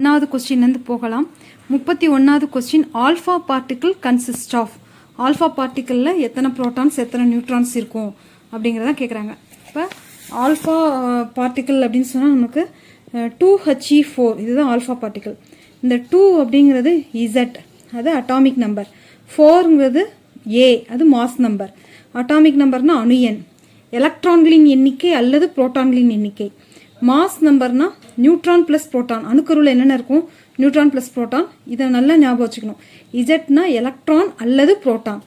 ஒன்றாவது கொஸ்டின்லேருந்து போகலாம். 31வது question, alpha particle consist of. Alpha பார்ட்டிக்கிளில் எத்தனை ப்ரோட்டான்ஸ் எத்தனை நியூட்ரான்ஸ் இருக்கும் அப்படிங்கிறத கேட்குறாங்க. இப்போ ஆல்ஃபா பார்ட்டிக்கிள் அப்படின்னு சொன்னால் நமக்கு 2He4 இதுதான் ஆல்ஃபா பார்ட்டிக்கிள். இந்த 2 அப்படிங்கிறது இசட், அது அட்டாமிக் நம்பர். 4ங்கிறது ஏ, அது மாஸ் நம்பர். அட்டாமிக் நம்பர்னா அணு எண், எலக்ட்ரான்களின் எண்ணிக்கை அல்லது புரோட்டான்களின் எண்ணிக்கை. மாஸ் நம்பர்னா நியூட்ரான் ப்ளஸ் புரோட்டான். அணுக்கருவில் என்னென்ன இருக்கும்? Neutron plus proton. இதை நல்லா ஞாபகம் வச்சுக்கணும். இசட்னா எலக்ட்ரான் அல்லது புரோட்டான்,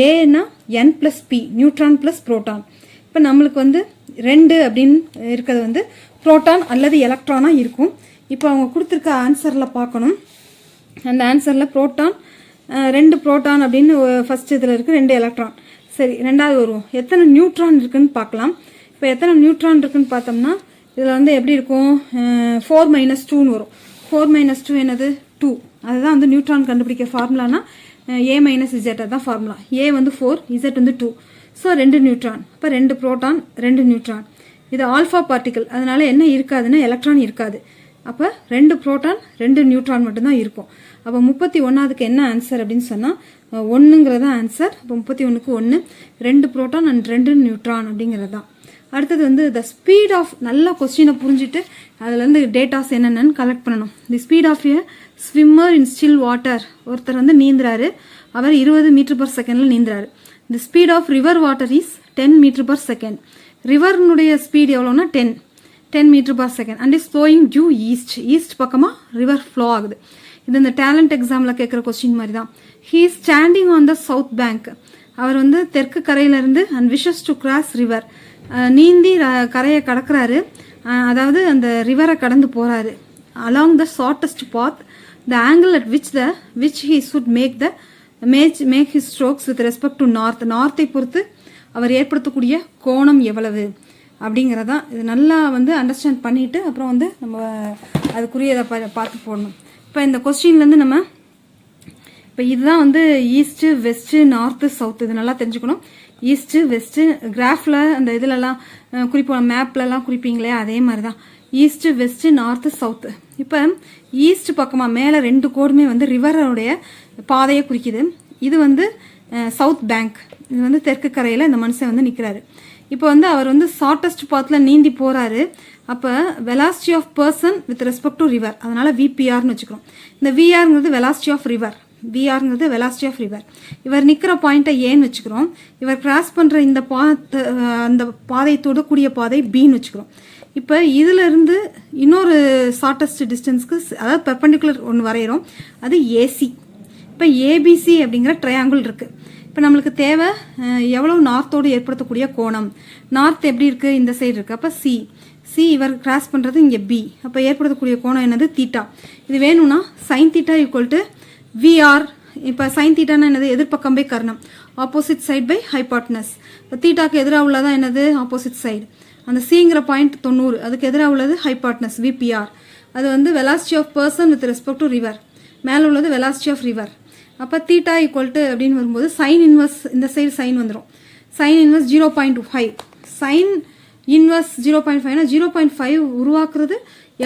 ஏன்னா N plus P, neutron plus proton. இப்போ நம்மளுக்கு வந்து 2 அப்படின்னு இருக்கிறது வந்து புரோட்டான் அல்லது எலக்ட்ரானாக இருக்கும். இப்போ அவங்க கொடுத்துருக்க ஆன்சரில் பார்க்கணும். அந்த ஆன்சரில் புரோட்டான் 2 புரோட்டான் அப்படின்னு ஃபஸ்ட் இதில் இருக்குது, 2 எலக்ட்ரான். சரி, ரெண்டாவது வருவோம். எத்தனை நியூட்ரான் இருக்குன்னு பார்க்கலாம். இப்போ எத்தனை நியூட்ரான் இருக்குன்னு பார்த்தோம்னா இதில் வந்து எப்படி இருக்கும்? 4 - 2ன்னு வரும். 4 - 2 என்னது? 2. அதுதான் வந்து நியூட்ரான் கண்டுபிடிக்க ஃபார்முலானா A - Z, அதுதான் ஃபார்முலா. A வந்து 4, Z வந்து 2. So 2 neutron. இப்போ 2 புரோட்டான் 2 நியூட்ரான். இது ஆல்ஃபா பார்ட்டிக்கல், அதனால என்ன இருக்காதுன்னா எலக்ட்ரான் இருக்காது. அப்போ 2 புரோட்டான் 2 நியூட்ரான் மட்டும்தான் இருக்கும். அப்போ 31க்கு என்ன ஆன்சர் அப்படின்னு சொன்னால் 1ங்கிறது தான் ஆன்சர். அப்போ 31க்கு 1, 2 புரோட்டான் அண்ட் 2 நியூட்ரான் அப்படிங்கிறது தான். அடுத்தது வந்து த ஸ்பீட் ஆஃப், நல்லா கொஸ்டினை புரிஞ்சுட்டு அதுலேருந்து டேட்டாஸ் என்னென்னு கலெக்ட் பண்ணணும். The speed of a swimmer in still water. ஒருத்தர் வந்து நீந்துறாரு, அவர் 20 m/s நீந்துறாரு. The speed of river water is 10 m/s. ரிவர்னுடைய ஸ்பீட் எவ்வளோன்னா 10 m/s and is flowing due east. East பக்கமாக ரிவர் ஃப்ளோ ஆகுது. இது இந்த டேலண்ட் எக்ஸாமில் கேட்குற கொஸ்டின் மாதிரி தான். He is standing on the south bank. அவர் வந்து தெற்கு கரையிலேருந்து and wishes to cross river, நீந்தி கரையை கடக்கிறாரு, அதாவது அந்த ரிவரை கடந்து போகிறாரு. Along the shortest path, the angle at which he should make his strokes with respect to north. நார்த்தை பொறுத்து அவர் ஏற்படுத்தக்கூடிய கோணம் எவ்வளவு அப்படிங்கிறதான். இது நல்லா வந்து அண்டர்ஸ்டாண்ட் பண்ணிவிட்டு அப்புறம் வந்து நம்ம அதுக்குரியதை பார்த்து போடணும். இப்போ இந்த கொஸ்டின்லேருந்து நம்ம இப்போ இதுதான் வந்து ஈஸ்ட்டு வெஸ்ட்டு நார்த்து சவுத்து, இது நல்லா தெரிஞ்சுக்கணும். ஈஸ்ட்டு வெஸ்ட்டு கிராஃபில் அந்த இதிலலாம் குறிப்போம், மேப்லலாம் குறிப்பீங்களே அதே மாதிரி தான். East west north south. இப்போ ஈஸ்ட் பக்கமாக மேலே 2 கோடுமே வந்து ரிவரோடைய பாதையை குறிக்குது. இது வந்து சவுத் பேங்க், இது வந்து தெற்கு கரையில் இந்த மனுஷன் வந்து நிற்கிறாரு. இப்போ வந்து அவர் வந்து ஷார்ட்டஸ்ட் பாத்தில் நீந்தி போகிறாரு. அப்போ velocity of person with respect to river, அதனால் விபிஆர்னு வச்சுக்கிறோம். இந்த விஆர்ங்கிறது வெலாசிட்டி ஆஃப் ரிவர், விஆர்ங்கிறது வெலாசிட்டி ஆஃப் ரிவர். இவர் நிற்கிற பாயிண்ட்டை ஏன்னு வச்சுக்கிறோம். இவர் கிராஸ் பண்ணுற இந்த அந்த பாதை தொடக்கூடிய பாதை பின்னு வச்சுக்கிறோம். இப்போ இதிலிருந்து இன்னொரு ஷார்ட்டஸ்ட் டிஸ்டன்ஸ்க்கு, அதாவது பெர்பெண்டிகுலர் ஒன்று வரைகிறோம், அது ஏசி. இப்போ ஏபிசி அப்படிங்கிற ட்ரையாங்கிள் இருக்குது. இப்போ நம்மளுக்கு தேவை எவ்வளோ நார்த்தோடு ஏற்படுத்தக்கூடிய கோணம். நார்த் எப்படி இருக்குது? இந்த சைடு இருக்குது. அப்போ சி இவர் கிராஸ் பண்ணுறது இங்கே பி. அப்போ ஏற்படுத்தக்கூடிய கோணம் என்னது? தீட்டா. இது வேணும்னா sine theta equal to V R. இப்போ சைன் தீட்டானா என்னது? எதிர்பக்கம் பை கர்ணம், ஆப்போசிட் சைட் பை ஹைபாட்னஸ். இப்போ தீட்டாக்கு எதிராக உள்ளதான் என்னது? Opposite side. அந்த சிங்கிற பாயிண்ட் 90, அதுக்கு எதிராக உள்ளது ஹைபாட்னஸ் விபிஆர். அது வந்து velocity of person with respect to river. மேலே உள்ளது வெலாசிட்டி ஆஃப் ரிவர். அப்போ தீட்டா ஈக்குவல் டு அப்படின்னு வரும்போது சைன் இன்வர்ஸ், இந்த சைடு சைன் வந்துடும். Sine inverse 0.5. சைன் இன்வர்ஸ் 0.5னா 0.5 உருவாக்குறது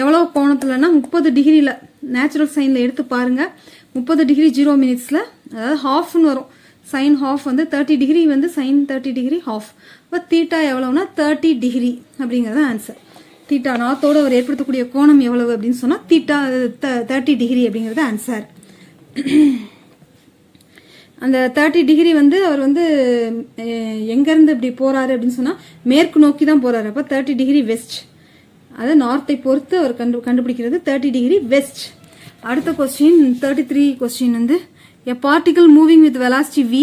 எவ்வளோ கோணத்துலன்னா 30 டிகிரியில். நேச்சுரல் சைனில் எடுத்து பாருங்கள், 30 டிகிரி 0 மினிட்ஸில், அதாவது ஹாஃப்னு வரும். சைன் ஹாஃப் வந்து 30 டிகிரி வந்து சைன் 30 டிகிரி ஹாஃப். இப்போ தீட்டா எவ்வளோனா 30 டிகிரி அப்படிங்கிறது ஆன்சர். தீட்டா நார்த்தோடு அவர் ஏற்படுத்தக்கூடிய கோணம் எவ்வளவு அப்படின்னு சொன்னால் தீட்டா 30 டிகிரி அப்படிங்கிறது ஆன்சர். அந்த 30 டிகிரி வந்து அவர் வந்து எங்கேருந்து இப்படி போகிறாரு அப்படின்னு சொன்னால் மேற்கு நோக்கி தான் போகிறாரு. அப்போ 30 டிகிரி வெஸ்ட், அது நார்த்தை பொறுத்து அவர் கண்டுபிடிக்கிறது 30 டிகிரி வெஸ்ட். அடுத்த கொஸ்டின் 33 கொஸ்டின் வந்து a particle moving with velocity v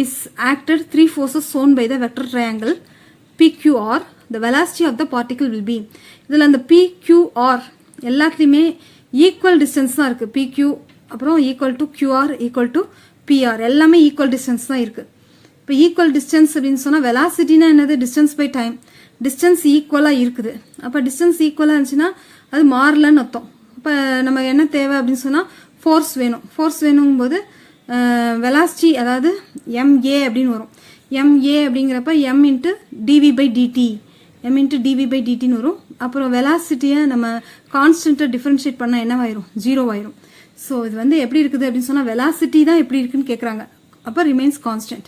is acted 3 forces shown by the vector triangle PQR. The velocity of the particle will be. இதில் அந்த PQR எல்லாத்துலேயுமே ஈக்குவல் டிஸ்டன்ஸ் தான் இருக்குது. PQ அப்புறம் equal to QR equal to PR, எல்லாமே equal distance தான் இருக்குது. இப்போ ஈக்குவல் டிஸ்டன்ஸ் அப்படின்னு சொன்னால் வெலாசிட்டினா என்னது? Distance by time. டிஸ்டன்ஸ் ஈக்குவலாக இருக்குது. அப்போ டிஸ்டன்ஸ் ஈக்குவலாக இருந்துச்சுன்னா அது மாறலன்னு அர்த்தம். இப்போ நம்ம என்ன தேவை அப்படின்னு சொன்னால் ஃபோர்ஸ் வேணும். ஃபோர்ஸ் வேணுங்கும்போது வெலாசிட்டி, அதாவது MA அப்படின்னு வரும். MA அப்படிங்கிறப்ப M × dV/dt m into dv by dt வரும். அப்புறம் வெலாசிட்டியை நம்ம கான்ஸ்டன்ட்டை டிஃபரன்ஷியேட் பண்ணால் என்னவாயிரும், 0 ஆயிரும். ஸோ இது வந்து எப்படி இருக்குது அப்படின்னு சொன்னால் வெலாசிட்டி தான் எப்படி இருக்குன்னு கேட்குறாங்க. அப்போ ரிமைன்ஸ் கான்ஸ்டன்ட்.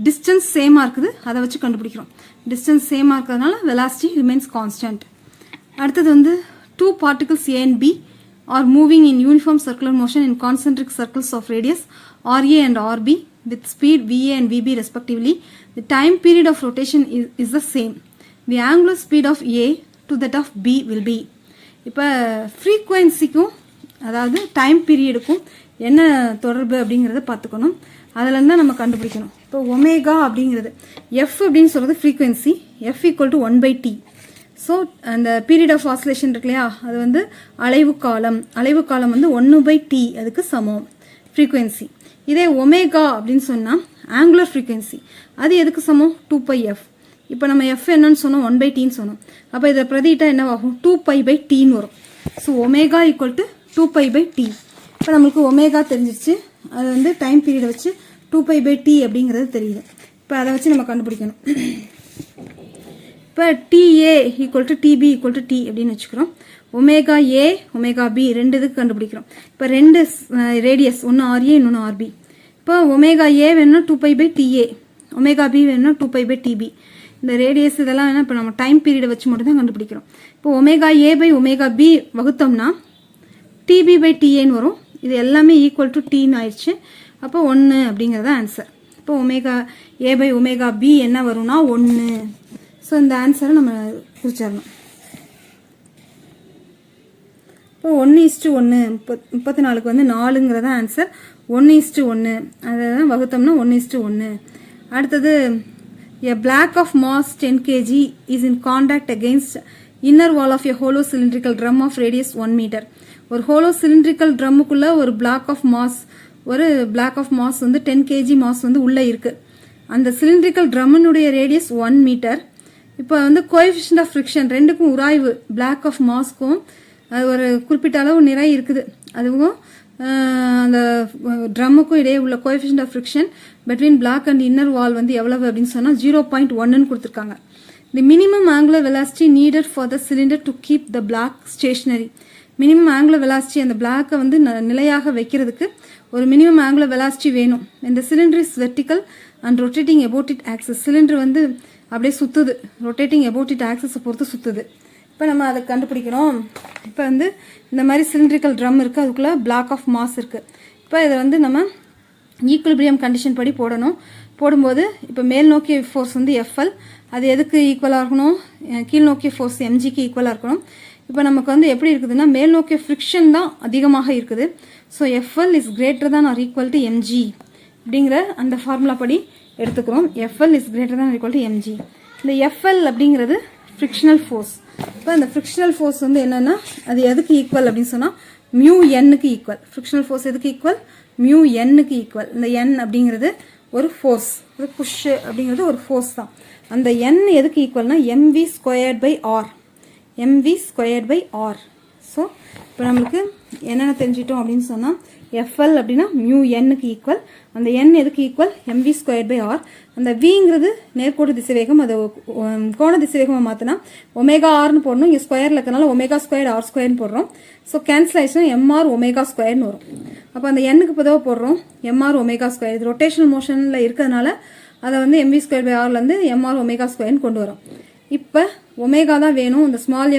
டிஸ்டன்ஸ் சேமாக இருக்குது, அதை வச்சு கண்டுபிடிக்கிறோம். டிஸ்டன்ஸ் சேமாக இருக்கிறதுனால வெலாசிட்டி ரிமைன்ஸ் கான்ஸ்டன்ட். அடுத்தது வந்து 2 particles A and B are moving in uniform circular motion in concentric circles of radius RA and RB with speed VA and VB respectively. The time period of rotation is the same. The angular speed of A to that of B will be. இப்போ ஃப்ரீக்வன்சிக்கும் அதாவது time பீரியடுக்கும் என்ன தொடர்பு அப்படிங்கிறத பார்த்துக்கணும். அதில் தான் நம்ம கண்டுபிடிக்கணும். இப்போ ஒமேகா அப்படிங்கிறது எஃப் அப்படின்னு சொல்கிறது frequency, F equal to 1/t. So அந்த பீரியட் ஆஃப் ஆசிலேஷன் இருக்கு இல்லையா, அது வந்து அலைவு காலம் வந்து 1/t அதுக்கு சமம் ஃப்ரீக்வன்சி. இதே ஒமேகா அப்படின்னு சொன்னால் ஆங்குலர் ஃப்ரீக்வன்சி, அது எதுக்கு சமம், 2πf. இப்போ நம்ம எஃப் என்னன்னு சொன்னோம், 1/tன்னு சொன்னோம். அப்போ இதை பிரதிட்டா என்னவாகும், 2π/tன்னு வரும். So omega equal to 2π/t. இப்போ நம்மளுக்கு ஒமேகா தெரிஞ்சிருச்சு, அது வந்து டைம் பீரியடை வச்சு 2π/t அப்படிங்கிறது தெரியுது. இப்போ அதை வச்சு நம்ம கண்டுபிடிக்கணும். இப்போ TA equal to TB equal to T அப்படின்னு வச்சுக்கிறோம். ஒமேகா A ஒமேகா B ரெண்டு இதுக்கு கண்டுபிடிக்கிறோம். இப்போ ரெண்டு ரேடியஸ், ஒன்று RA இன்னொன்று RB. இப்போ ஒமேகா A வேணும்னா 2π/TA, ஒமேகா B வேணும்னா 2π/TB. இந்த ரேடியஸ் இதெல்லாம் வேணா இப்போ நம்ம டைம் பீரியடை வச்சு மட்டும் தான் கண்டுபிடிக்கிறோம். இப்போ ஒமேகா A/ஒமேகா B வகுத்தோம்னா TB/TAன்னு வரும். இது எல்லாமே ஈக்குவல் டு Tன்னு ஆயிடுச்சு. அப்போ 1 அப்படிங்கிறத ஆன்சர். இப்போ ஒமேகா A/ஒமேகா B என்ன வரும்னா 1. ஸோ இந்த ஆன்சரை நம்ம குறிச்சிடணும். இப்போ 1:1 34க்கு வந்து 4ங்கிறத ஆன்சர். 1:1 அதை தான் வகுத்தோம்னா 1:1. அடுத்தது a block of mass 10 kg is in contact against inner wall of a hollow cylindrical drum of radius 1 meter. ஒரு ஹோலோ சிலிண்ட்ரிக்கல் ட்ரம்முக்குள்ள ஒரு பிளாக் ஆஃப் மாஸ் வந்து 10 kg மாஸ் வந்து உள்ளே இருக்கு. அந்த சிலிண்ட்ரிக்கல் ட்ரம்முடைய ரேடியஸ் 1 மீட்டர். இப்போ வந்து கோஎஃபிஷியன்ட் ஆஃப் ஃப்ரிக்ஷன் ரெண்டுக்கும் உராய்வு, பிளாக் ஆஃப் மாஸ்க்கும் அது ஒரு குறிப்பிட்ட அளவு நிறை இருக்குது, அதுவும் அந்த ட்ரம்முக்கும் இடையே உள்ள coefficient of friction between block and inner wall வந்து எவ்வளவு அப்படின்னு சொன்னால் 0.1ன்னு கொடுத்துருக்காங்க. The minimum angular velocity needed for the cylinder to keep the block stationary. Minimum angular velocity அந்த பிளாக்கை வந்து நிலையாக வைக்கிறதுக்கு ஒரு மினிமம் ஆங்குலர் வெலாசிட்டி வேணும். இந்த cylinder is vertical and rotating about it access. Cylinder வந்து அப்படியே சுற்றுது, ரொட்டேட்டிங் அபவுட் இட் ஆக்சஸை பொறுத்து சுற்றுது. இப்போ நம்ம அதை கண்டுபிடிக்கணும். இப்போ வந்து இந்த மாதிரி சிலிண்ட்ரிக்கல் ட்ரம் இருக்குது, அதுக்குள்ளே பிளாக் ஆஃப் மாஸ் இருக்குது. இப்போ இதை வந்து நம்ம ஈக்குலிபிரியம் கண்டிஷன் படி போடணும். போடும்போது இப்போ மேல் நோக்கிய ஃபோர்ஸ் வந்து FL, அது எதுக்கு ஈக்குவலாக இருக்கணும், கீழ் நோக்கிய ஃபோர்ஸ் MGக்கு ஈக்குவலாக இருக்கணும். இப்போ நமக்கு வந்து எப்படி இருக்குதுன்னா மேல் நோக்கிய ஃப்ரிக்ஷன் தான் அதிகமாக இருக்குது. So FL is greater than R equal to MG அப்படிங்கிற அந்த ஃபார்முலா படி எடுத்துக்கிறோம். FL is greater than R equal to MG. இந்த FL அப்படிங்கிறது ஃப்ரிக்ஷனல் ஃபோர்ஸ். இப்போ இந்த ஃப்ரிக்ஷனல் ஃபோர்ஸ் வந்து என்னென்னா அது எதுக்கு ஈக்குவல் அப்படின்னு சொன்னால் μNக்கு ஈக்குவல். ஃப்ரிக்ஷனல் ஃபோர்ஸ் எதுக்கு ஈக்குவல், μNக்கு ஈக்குவல். இந்த N அப்படிங்கிறது ஒரு ஃபோர்ஸ், ஒரு புஷ் அப்படிங்கிறது ஒரு ஃபோர்ஸ் தான். அந்த N எதுக்கு ஈக்குவல்னா mv²/r, mv²/r. ஸோ இப்போ நம்மளுக்கு என்னென்ன தெரிஞ்சிட்டோம் அப்படின்னு சொன்னால் FL அப்படின்னா μNக்கு ஈக்குவல், அந்த N எதுக்கு ஈக்குவல் mv²/r. அந்த Vங்கிறது நேர்கோடு திசைவேகம், அதை கோண திசைவேகமாக மாற்றினா ஒமேகா/rன்னு போடணும். இங்கே ஸ்கொயரில் இருக்கிறனால ஒமேகா²r² போடுறோம். ஸோ கேன்சல் ஆயிடுச்சுன்னா mr ஒமேகா² வரும். அப்போ அந்த Nக்கு பொதுவாக போடுறோம் mr ஒமேகா². இது ரொட்டேஷனல் மோஷனில் இருக்கிறதுனால அதை வந்து mv²/rலேருந்து mr ஒமேகா² கொண்டு வரும். இப்போ ஒமேகா தான் வேணும், இந்த ஸ்மால்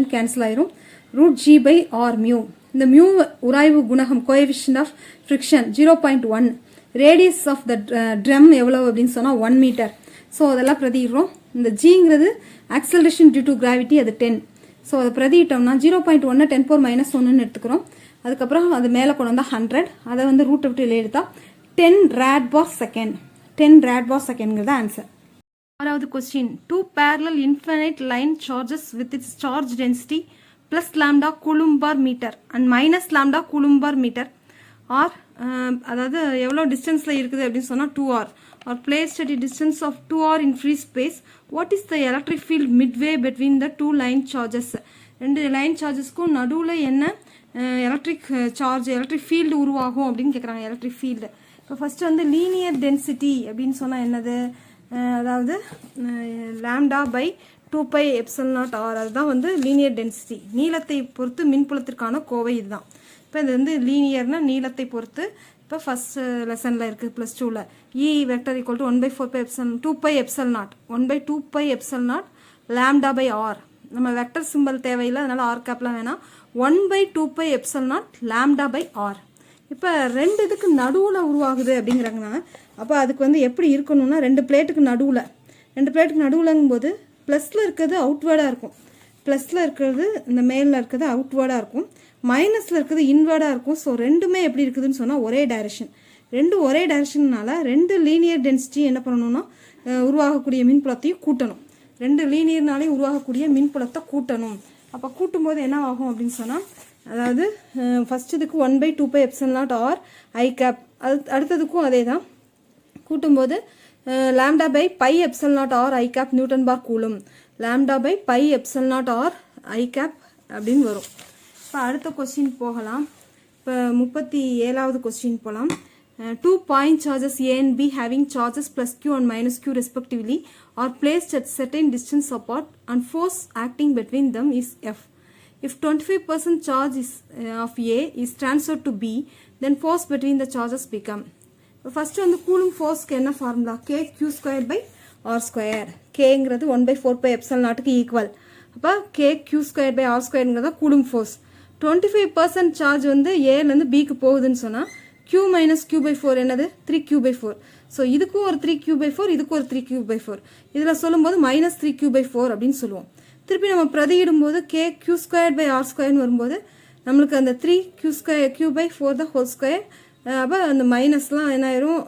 m கேன்சல் ஆயிரும். √g/r mu. இந்த மியூ உராய்வு குணகம், coefficient of friction 0.1. Radius of the drum எவ்வளவு அப்படின்னு சொன்னால் 1 மீட்டர். ஸோ அதெல்லாம் பிரதிடுறோம். இந்த ஜிங்கிறது ஆக்சலரேஷன் டியூ டு கிராவிட்டி, அது 10. ஸோ அதை பிரதிட்டோம்னா 0.1 10⁻⁻1ன்னு எடுத்துக்கிறோம். அதுக்கப்புறம் அது மேலே கொண்டு வந்தால் 100, அதை வந்து ரூட்டை விட்டு வெளியே எடுத்தால் 10 rad/s. 10 rad/s answer. ஆறாவது question, 2 parallel infinite line charges with its charge density plus lambda coulomb/meter and minus lambda coulomb/meter are அதாவது எவ்வளோ டிஸ்டன்ஸில் இருக்குது அப்படின்னு சொன்னால் 2r are placed at a distance of 2r in free space. What is the electric field midway between the two line charges? ரெண்டு line சார்ஜஸ்க்கும் நடுவில் என்ன electric field உருவாகும் அப்படின்னு கேட்குறாங்க. எலக்ட்ரிக் ஃபீல்டு இப்போ ஃபஸ்ட்டு வந்து லீனியர் டென்சிட்டி அப்படின்னு சொன்னால் என்னது, அதாவது λ/2 2 pi epsilon naught r அதுதான் வந்து லீனியர் டென்சிட்டி. நீளத்தை பொறுத்து மின்புலத்திற்கான கோவை இதுதான். இப்போ இது வந்து லீனியர்னா நீளத்தை பொறுத்து. இப்போ ஃபர்ஸ்ட் லெசனில் இருக்குது +2ல் E vector equal to 1/4 pi epsilon 2 pi epsilon naught 1/2 pi epsilon naught lambda by r. நம்ம வெக்டர் சிம்பிள் தேவையில்லை, அதனால் ஆர் கேப்லாம் வேணாம். 1/2 pi epsilon naught lambda by r. இப்போ ரெண்டு இதுக்கு நடுவில் உருவாகுது அப்படிங்கிறாங்கன்னா, அப்போ அதுக்கு வந்து எப்படி இருக்கணும்னா ரெண்டு பிளேட்டுக்கு நடுவுலங்கும்போது ப்ளஸில் இருக்கிறது அவுட்வேர்டாக இருக்கும், ப்ளஸில் இருக்கிறது இந்த மேலில் இருக்கிறது அவுட்வேர்டாக இருக்கும், மைனஸில் இருக்கிறது இன்வேர்டாக இருக்கும். ஸோ ரெண்டுமே எப்படி இருக்குதுன்னு சொன்னால் ஒரே டைரக்ஷன். ரெண்டும் ஒரே டைரக்ஷன்னால ரெண்டு லீனியர் டென்சிட்டி என்ன பண்ணணும்னா உருவாகக்கூடிய மின்புலத்தையும் கூட்டணும். ரெண்டு லீனியர்னாலே உருவாகக்கூடிய மின்புலத்தை கூட்டணும். அப்போ கூட்டும்போது என்ன ஆகும் அப்படின்னு சொன்னால், அதாவது ஃபஸ்ட் இதுக்கு 1/2 pi epsilon naught r I cap, அடுத்ததுக்கும் அதே தான். கூட்டும்போது lambda by pi epsilon naught r I cap Newton per coulomb, lambda by pi epsilon naught r I cap அப்படின்னு வரும். இப்போ அடுத்த கொஸ்டின் போகலாம். இப்போ 37வது கொஸ்டின் போகலாம். 2 point charges A and B having charges plus Q and minus Q respectively are placed at certain distance apart and force acting between them is F. If 25% charge of A is transferred to B, then force between the charges become. First வந்து coulomb ஃபோர்ஸ்க்கு என்ன formula? kq²/r². kங்கிறது 1/4 pi epsilon நாட்டுக்கு equal. அப்போ kq²/r²ங்கிறதா coulomb force. 25% charge வந்து ஏலேருந்து பிக்கு போகுதுன்னு சொன்னால் q minus q/4 என்னது? 3q/4. So இதுக்கும் ஒரு 3q/4, இதுக்கும் ஒரு 3q/4. இதில் சொல்லும்போது -3q/4 அப்படின்னு சொல்லுவோம். திருப்பி நம்ம பிரதியிடும்போது kq²/r²ன்னு வரும்போது நம்மளுக்கு அந்த 3q/4 the whole square, அப்போ அந்த மைனஸ்லாம் என்ன ஆயிரும்,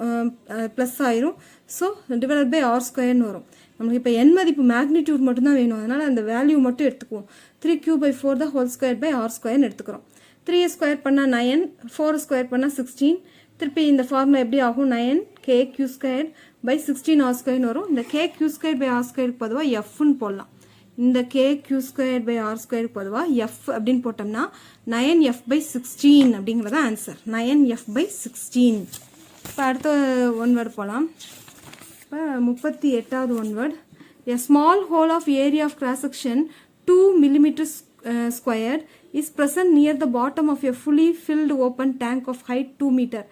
ப்ளஸ் ஆயிரும். ஸோ டிவைடட் பை r²ன்னு வரும். நம்மளுக்கு இப்போ என் மதிப்பு மேக்னிடியூட் மட்டும்தான் வேணும், அதனால் அந்த வேல்யூ மட்டும் எடுத்துக்குவோம். 3q/4 the whole square by r²ன்னு எடுத்துக்கிறோம். 3 ஸ்கொயர் பண்ணால் 9, 4 ஸ்கொயர் பண்ணால் 16. திருப்பி இந்த ஃபார்முலா எப்படி ஆகும்? 9 kq²/16 r²ன்னு வரும். இந்த kq²/r²க்கு பொதுவாக எஃப்னு போடலாம். இந்த kq²/r²க்கு பொதுவாக எஃப் அப்படின்னு போட்டோம்னா 9f/16 அப்படிங்கிறத ஆன்சர். 9f/16. இப்போ அடுத்த ஒன் வேர்டு போகலாம். இப்போ 38வது one word. A small hole of area of cross section 2 millimeters squared is present near the bottom of a fully filled open tank of height 2 meter.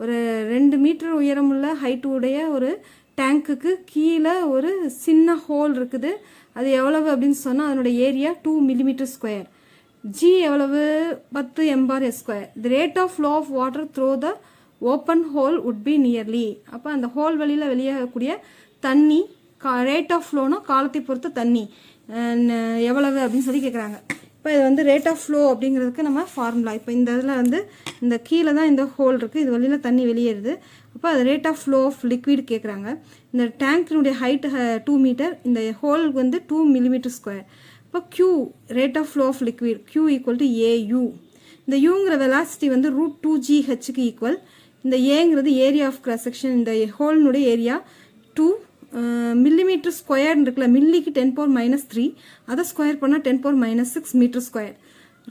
ஒரு 2 metre உயரமுள்ள height உடைய ஒரு டேங்க்குக்கு கீழே ஒரு சின்ன ஹோல் இருக்குது. அது எவ்வளவு அப்படின்னு சொன்னால் அதனோட ஏரியா 2 millimeter square. G எவ்வளவு? 10 m/s². The rate of flow of water through the open hole would be nearly. அப்போ அந்த ஹோல் வழியில் வெளியாகக்கூடிய தண்ணி ரேட் ஆஃப் ஃப்ளோனா காலத்தை பொறுத்த தண்ணி எவ்வளவு அப்படின்னு சொல்லி கேட்குறாங்க. இப்போ இது வந்து ரேட் ஆஃப் ஃப்ளோ அப்படிங்கிறதுக்கு நம்ம ஃபார்முலா. இப்போ இந்த இதில் வந்து இந்த கீழே தான் இந்த ஹோல் இருக்குது, இது வழியில் தண்ணி வெளியேறுது. அப்போ அது rate of flow of liquid கேட்குறாங்க. இந்த டேங்க்கினுடைய ஹைட் 2 மீட்டர், இந்த ஹோல் வந்து 2 millimeter square. இப்போ Q rate of flow of liquid Q equal to AU. இந்த யூங்கிற வெலாசிட்டி வந்து √2GHக்கு ஈக்குவல். இந்த ஏங்கிறது ஏரியா ஆஃப் கிராஸ் செக்ஷன், இந்த ஹோல்னுடைய ஏரியா 2 millimeter ஸ்கொயர்னு இருக்குல்ல, மில்லிக்கு 10⁻³ அதை ஸ்கொயர் பண்ணால் 10⁻6 மீட்டர் ஸ்கொயர்.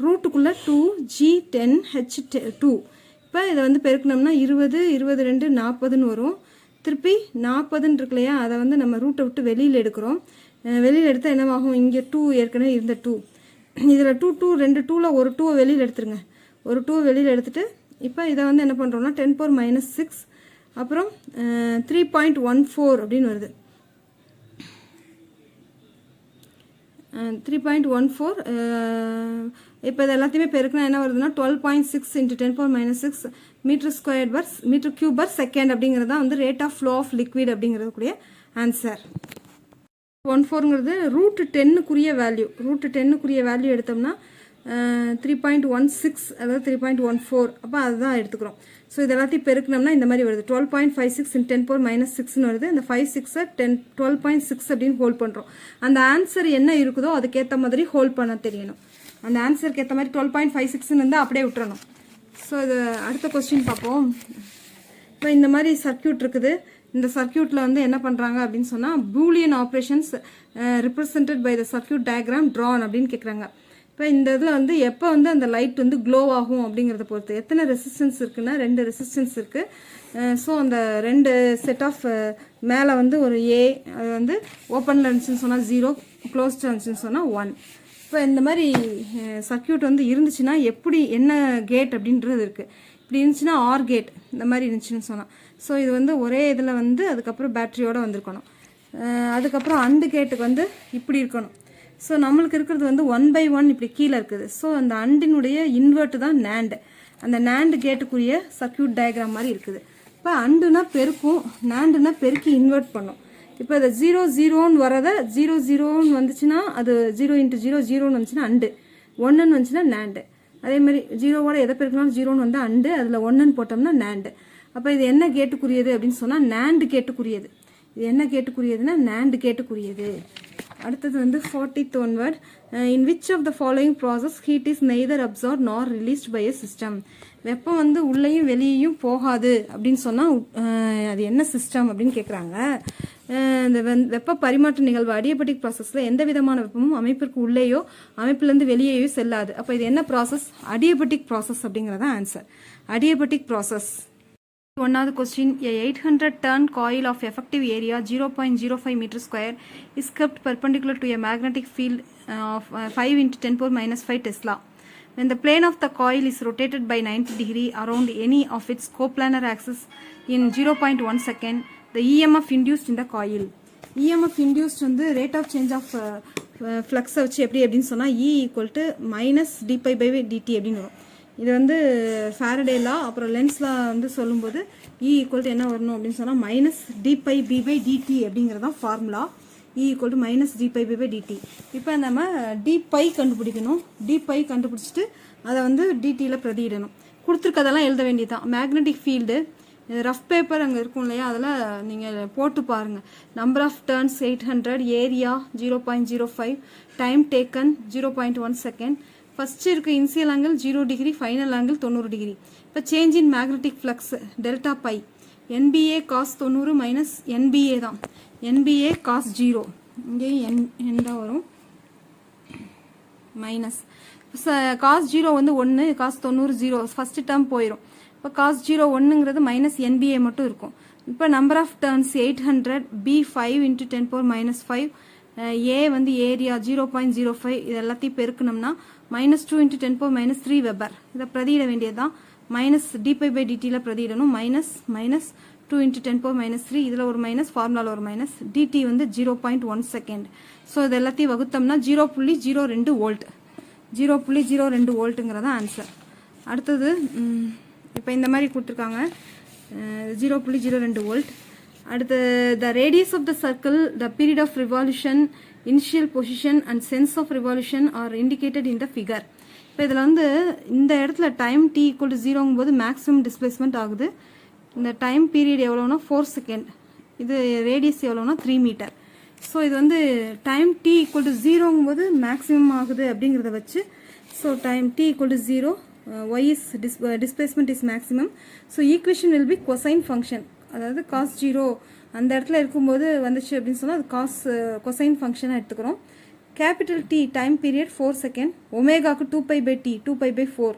ரூட்டுக்குள்ளே 2G10H2. இப்போ இதை வந்து பெருக்கணும்னா 20, 22, 40ன்னு வரும். திருப்பி 40ன்னு இருக்கு இல்லையா, அதை வந்து நம்ம ரூட்டை விட்டு வெளியில் எடுக்கிறோம். வெளியில் எடுத்தால் என்னவாகும்? இங்கே 2 ஏற்கனவே இருந்த 2, இதில் 2 2 2ல் ஒரு 2 வெளியில் எடுத்துருங்க. ஒரு 2 வெளியில் எடுத்துட்டு இப்போ இதை வந்து என்ன பண்ணுறோம்னா 10⁻6 அப்புறம் 3.14 அப்படின்னு வருது. 3.14. இப்போ இது எல்லாத்தையுமே பெருக்கினா என்ன வருதுன்னா 12.6 × 10⁻6 மீட்டர் கியூபர் செகண்ட் அப்படிங்கிறது தான் வந்து rate of flow of liquid அப்படிங்கிறதுக்குரிய ஆன்சர். 14ங்கிறது √10க்குரிய வேல்யூ. √10க்குரிய வேல்யூ எடுத்தோம்னா 3.16, அதாவது 3.14. அப்போ அதுதான் எடுத்துக்கிறோம். ஸோ இது எல்லாத்தையும் பெருக்கணும்னா இந்த மாதிரி வருது. 12.56 × 10⁻6ன்னு வருது. இந்த 5 6 12.6 அப்படின்னு ஹோல்ட் பண்ணுறோம். அந்த ஆன்சர் என்ன இருக்குதோ அதுக்கேற்ற மாதிரி ஹோல்ட் பண்ண தெரியணும். அந்த ஆன்சருக்கு ஏற்ற மாதிரி 12.56ன்னு இருந்தால் அப்படியே விட்டுறணும். ஸோ இது அடுத்த கொஸ்டின் பார்ப்போம். இப்போ இந்த மாதிரி சர்க்கியூட் இருக்குது. இந்த சர்க்கியூட்டில் வந்து என்ன பண்ணுறாங்க அப்படின்னு சொன்னால் Boolean operations represented by the circuit diagram drawn அப்படின்னு கேட்குறாங்க. இப்போ இந்த இதில் வந்து எப்போ வந்து அந்த லைட் வந்து க்ளோ ஆகும் அப்படிங்கிறத பொறுத்து எத்தனை ரெசிஸ்டன்ஸ் இருக்குன்னா 2 ரெசிஸ்டன்ஸ் இருக்குது. ஸோ அந்த 2 செட் ஆஃப் மேலே வந்து ஒரு ஏ அது வந்து ஓப்பனில் இருந்துச்சுன்னு சொன்னால் 0, க்ளோஸ்டாக இருந்துச்சுன்னு சொன்னால் 1. இப்போ இந்த மாதிரி சர்க்கியூட் வந்து இருந்துச்சுன்னா எப்படி என்ன கேட் அப்படின்றது இருக்குது. இப்படி இருந்துச்சுன்னா ஆர் கேட் இந்த மாதிரி இருந்துச்சுன்னு சொன்னால் ஸோ இது வந்து ஒரே இதில் வந்து அதுக்கப்புறம் பேட்டரியோடு வந்திருக்கணும். அதுக்கப்புறம் அந்த கேட்டுக்கு வந்து இப்படி இருக்கணும். ஸோ நம்மளுக்கு இருக்கிறது வந்து 1/1 இப்படி கீழே இருக்குது. ஸோ அந்த அண்டினுடைய இன்வெர்ட்டு தான் நேண்டு. அந்த நேண்டு கேட்டுக்குரிய சர்க்கியூட் டயக்ராம் மாதிரி இருக்குது. இப்போ அண்டுனா பெருக்கும், நேண்டுனா பெருக்கி இன்வெர்ட் பண்ணும். இப்போ இந்த 0 0ன்னு வரதை 0 0ன்னு வந்துச்சுன்னா அது 0 × 0 0ன்னு வந்துச்சுன்னா அண்டு, 1ன்னு வந்துச்சுன்னா நேண்டு. அதே மாதிரி 0வோட எதை பெருக்கணும் 0ன்னு வந்து அண்டு, அதில் 1ன்னு போட்டோம்னா நேண்டு. அப்போ இது என்ன கேட்டுக்குரியது அப்படின்னு சொன்னால் நேண்டு கேட்டுக்குரியது. இது என்ன கேட்டுக்குரியதுன்னா நேண்டு கேட்டுக்குரியது. அடுத்தது வந்து 40th one word. In which of the following process heat is neither absorbed nor released by a system? வெப்பம் வந்து உள்ளேயும் வெளியேயும் போகாது அப்படின்னு சொன்னால் அது என்ன சிஸ்டம் அப்படின்னு கேட்குறாங்க. இந்த வெப்ப பரிமாற்ற நிகழ்வு அடியபெட்டிக் ப்ராசஸில் எந்த விதமான வெப்பமும் அமைப்பிற்கு உள்ளேயோ அமைப்பிலேருந்து வெளியேயோ செல்லாது. அப்போ இது என்ன ப்ராசஸ்? அடியபெட்டிக் ப்ராசஸ் அப்படிங்கிறதான் answer. அடியபெட்டிக் process. One question. A 800 ton coil of effective area 0.05 meter square is kept perpendicular to a magnetic field of 5 × 10⁻⁵ Tesla. When the plane of the coil is rotated by 90 degree around any of its coplanar axis in 0.1 second, the EMF induced in the coil. EMF induced வந்து rate of change of flux வச்சு எப்படின்னு சொன்னால் E = -dπ/dt அப்படின்னு வரும். இது வந்து Faraday லா அப்புறம் lens லா வந்து சொல்லும்போது E = என்ன வரணும் அப்படின்னு சொன்னால் -dπb/dt அப்படிங்கிறதான் ஃபார்முலா. E = -dπb/dt. இப்போ நம்ம dπ கண்டுபிடிக்கணும். dπ கண்டுபிடிச்சிட்டு அதை வந்து டிடியில் பிரதியிடணும். கொடுத்துருக்கதெல்லாம் எழுத வேண்டியதுதான். மேக்னெட்டிக் ஃபீல்டு ரஃப் பேப்பர் அங்கே இருக்கும் இல்லையா, அதில் நீங்கள் போட்டு பாருங்கள். Number of turns 800, area 0.05, time taken 0.1 second. First இருக்க initial angle 0 degree, final angle 90 degree. இப்போ change in magnetic flux delta by NBA cos 90 minus NBA தான். NBA cos 0 இங்கேயும் என் தான் வரும் மைனஸ். காஸ் 0 வந்து 1, காஸ் 90 0, ஃபஸ்ட்டு டேர்ம் போயிடும். இப்போ cos 0 1ங்கிறது minus NBA மட்டும் இருக்கும். இப்போ number of turns 800, B 5 × 10⁻⁵, A வந்து ஏரியா 0.05, இது எல்லாத்தையும் பெருக்கணும்னா -2 × 10⁻³ வெபர். இதை பிரதியிட வேண்டியது தான். -dπ/dtயில் பிரதியிடணும். -2 × 10⁻³ இதில் ஒரு மைனஸ், ஃபார்முலாவில் ஒரு மைனஸ். டிடி வந்து 0.1 செகண்ட். ஸோ இது எல்லாத்தையும் வகுத்தோம்னா 0.02 வோல்ட். 0.02 வோல்ட்டுங்கிறதா ஆன்சர். அடுத்தது இப்போ இந்த மாதிரி கொடுத்துருக்காங்க 0.02 வோல்ட். அடுத்து the radius of the circle, the period of revolution, initial position and sense of revolution are indicated in the figure. இப்போ இதில் வந்து இந்த இடத்துல டைம் t = 0ங்கும் போது மேக்ஸிமம் டிஸ்பிளேஸ்மெண்ட் ஆகுது. இந்த டைம் பீரியட் எவ்வளோனா 4 செகண்ட். இது ரேடியஸ் எவ்வளோனா 3 மீட்டர். ஸோ இது வந்து டைம் t = 0ங்கும் போது மேக்ஸிமம் ஆகுது அப்படிங்கிறத வச்சு so time t = 0, y is displacement is maximum. So equation will be cosine function. அதாவது காஸ் 0 அந்த இடத்துல இருக்கும்போது வந்துச்சு அப்படின்னு சொன்னால் அது கொசைன் ஃபங்க்ஷனாக எடுத்துக்கிறோம். Capital T time period 4 second, ஒமேகாவுக்கு 2π/t 2π/4,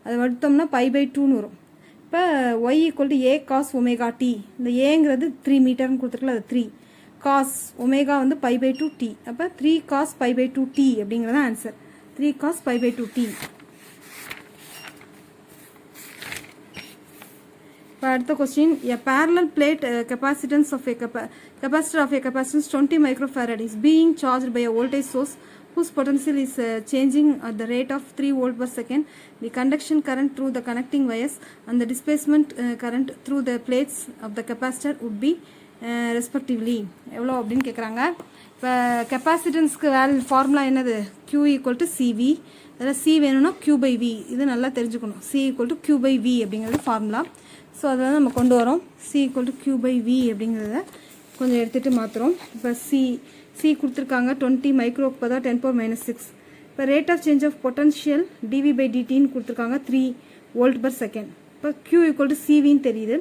அதை எடுத்தோம்னா π/2ன்னு வரும். இப்போ y = a cos ωt. இந்த ஏங்கிறது 3 மீட்டர்னு கொடுத்துருக்கல, அது 3. காஸ் ஒமேகா வந்து π/2t. அப்போ 3 cos π/2t அப்படிங்கிறத ஆன்சர். 3 cos π/2t. அடுத்த question. A parallel plate capacitance of a capacitor of a capacitance 20 microfarad is being charged by a voltage source whose potential is changing at the rate of 3 volt per second. The conduction current through the connecting wires and the displacement current through the plates of the capacitor would be respectively. எவ்வளோ அப்படின்னு கேட்குறாங்க. இப்போ கெப்பாசிட்டன்ஸ்க்கு formula என்னது? Q = CV. அதில் C வேணும்னா Q/V. இது நல்லா தெரிஞ்சுக்கணும். C = Q/V அப்படிங்கிறது ஃபார்முலா. ஸோ அதை நம்ம கொண்டு வரோம். C = Q/V அப்படிங்கிறத கொஞ்சம் எடுத்துகிட்டு மாற்றுறோம். இப்போ C கொடுத்துருக்காங்க 20 மைக்ரோக்கு பதிலாக 10⁻⁶. இப்போ rate of change of potential dV/dtன்னு கொடுத்துருக்காங்க 3 வோல்ட் பர் செகண்ட். இப்போ Q = CVன்னு தெரியுது.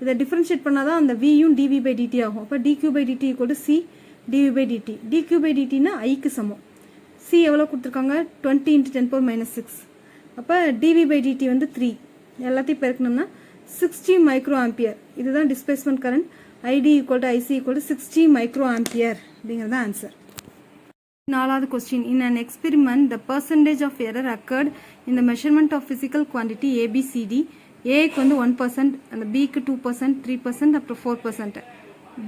இதை டிஃப்ரென்ஷியேட் பண்ணால் தான் அந்த Vயும் dV/dt ஆகும். இப்போ dQ/dt = C dV/dt. dQ/dtனா ஐக்கு சமம். சி எவ்வளோ கொடுத்துருக்காங்க 20 × 10⁻⁶. அப்போ dV/dt வந்து 3. எல்லாத்தையும் பெருக்கணும்னா 60 மைக்ரோ ஆம்பியர். இதுதான் displacement current. ID = IC = 60 micro ampere அப்படிங்கிறது தான் ஆன்சர். 4வது question. In an experiment the percentage of error occurred in the measurement of physical quantity ABCD. ஏக்கு வந்து 1%, அந்த பிக்கு 2%, 3%, அப்புறம் 4%.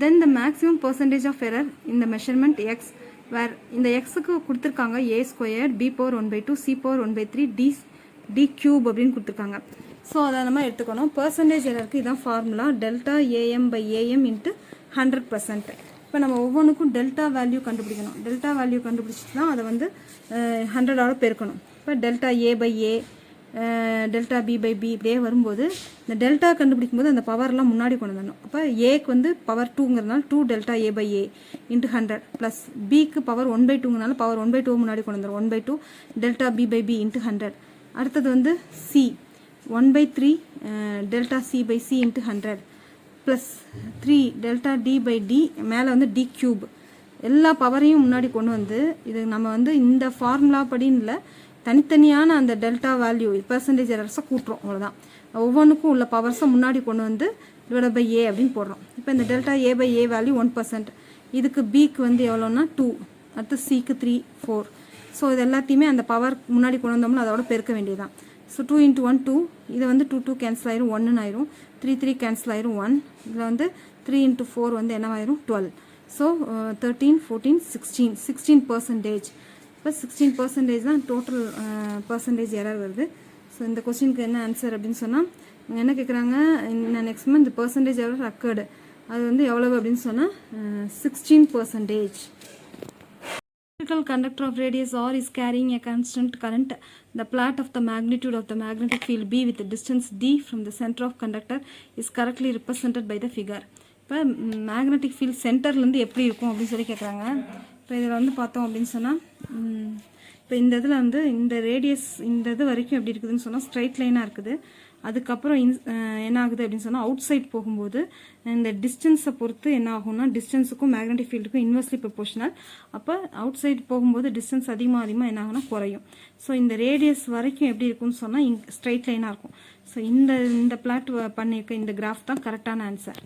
Then the maximum percentage of error இந்த மெஷர்மெண்ட் எக்ஸ் வேர் இந்த எக்ஸுக்கு கொடுத்துருக்காங்க A², B⁻1/2, C⁻1/3, D³ அப்படின்னு கொடுத்துருக்காங்க. ஸோ அதை நம்ம எடுத்துக்கணும். பர்சன்டேஜ் எரருக்கு இதான் ஃபார்முலா, டெல்டா AM/AM × 100%. இப்போ நம்ம ஒவ்வொன்றுக்கும் டெல்டா வேல்யூ கண்டுபிடிக்கணும். டெல்டா வேல்யூ கண்டுபிடிச்சிட்டு தான் அதை வந்து 100ஆல் பெருக்கணும். இப்போ டெல்டா A/A, டெல்டா B/B இப்படியே வரும்போது இந்த டெல்டா கண்டுபிடிக்கும் போது அந்த பவர்லாம் முன்னாடி கொண்டு வரணும். அப்போ ஏக்கு வந்து பவர் 2ங்கிறதுனால 2 டெல்டா A/A × 100 ப்ளஸ் பிக்கு பவர் 1/2ங்கிறதுனால பவர் 1/2 முன்னாடி கொண்டு வந்துடும். 1/2 டெல்டா B/B × 100. அடுத்தது வந்து C 1/3 delta C/C × 100 plus 3 delta D/D மேலே வந்து D³ எல்லா பவரையும் முன்னாடி கொண்டு வந்து இது நம்ம வந்து இந்த ஃபார்முலா படின்னு இல்லை, தனித்தனியான அந்த டெல்டா வேல்யூ பர்சன்டேஜ் எரர்ஸை கூட்டுறோம். அவ்வளோதான். ஒவ்வொன்றுக்கும் உள்ள பவர்ஸை முன்னாடி கொண்டு வந்து /A அப்படின்னு போடுறோம். இப்போ இந்த டெல்டா A/A வேல்யூ 1%. இதுக்கு பிக்கு வந்து எவ்வளோன்னா 2, அடுத்து சிக்கு 3, 4. ஸோ இது எல்லாத்தையுமே அந்த பவர் முன்னாடி கொண்டு வந்தோம்னா அதோட பெருக்க வேண்டியதுதான். ஸோ 2 × 1 2, இதை வந்து 2 கேன்சல் ஆயிரும், 1 ஆயிரும். 3 கேன்சல் ஆயிரும், 1. இதில் வந்து 3 × 4 வந்து என்னவாயிரும் 12. ஸோ 13, 14, 16% இப்போ 16% தான் டோட்டல் பர்சன்டேஜ் எரர் வருது. ஸோ இந்த கொஸ்டினுக்கு என்ன ஆன்சர் அப்படின்னு சொன்னால் என்ன கேட்குறாங்க, next month percentage error occurred அது வந்து எவ்வளவு அப்படின்னு சொன்னால் 16%. Electrical conductor of radius r is carrying a constant current. The plot of the magnitude of the magnetic field B with the distance d from the center of conductor is correctly represented by the figure. இப்போ magnetic field சென்டர்லேருந்து எப்படி இருக்கும் அப்படின்னு சொல்லி கேட்குறாங்க. இப்போ இதில் வந்து பார்த்தோம் அப்படின்னு சொன்னால் இப்போ இந்த இதில் வந்து இந்த ரேடியஸ் இந்த இது வரைக்கும் எப்படி இருக்குதுன்னு சொன்னால் ஸ்ட்ரைட் லைனாக இருக்குது. அதுக்கப்புறம் என்ன ஆகுது அப்படின்னு சொன்னால் அவுட் சைட் போகும்போது இந்த டிஸ்டன்ஸை பொறுத்து என்ன ஆகும்னா டிஸ்டன்ஸுக்கும் மேக்னெட்டிக் ஃபீல்டுக்கும் இன்வெர்ஸ்லி ப்ரொபோர்ஷனல். அப்போ அவுட் சைட் போகும்போது டிஸ்டன்ஸ் அதிகமாக என்ன ஆகுனா குறையும். ஸோ இந்த ரேடியஸ் வரைக்கும் எப்படி இருக்குன்னு சொன்னால் ஸ்ட்ரைட் லைனாக இருக்கும். ஸோ இந்த பிளாட் பண்ணியிருக்க இந்த கிராஃப் தான் கரெக்டான ஆன்சர்.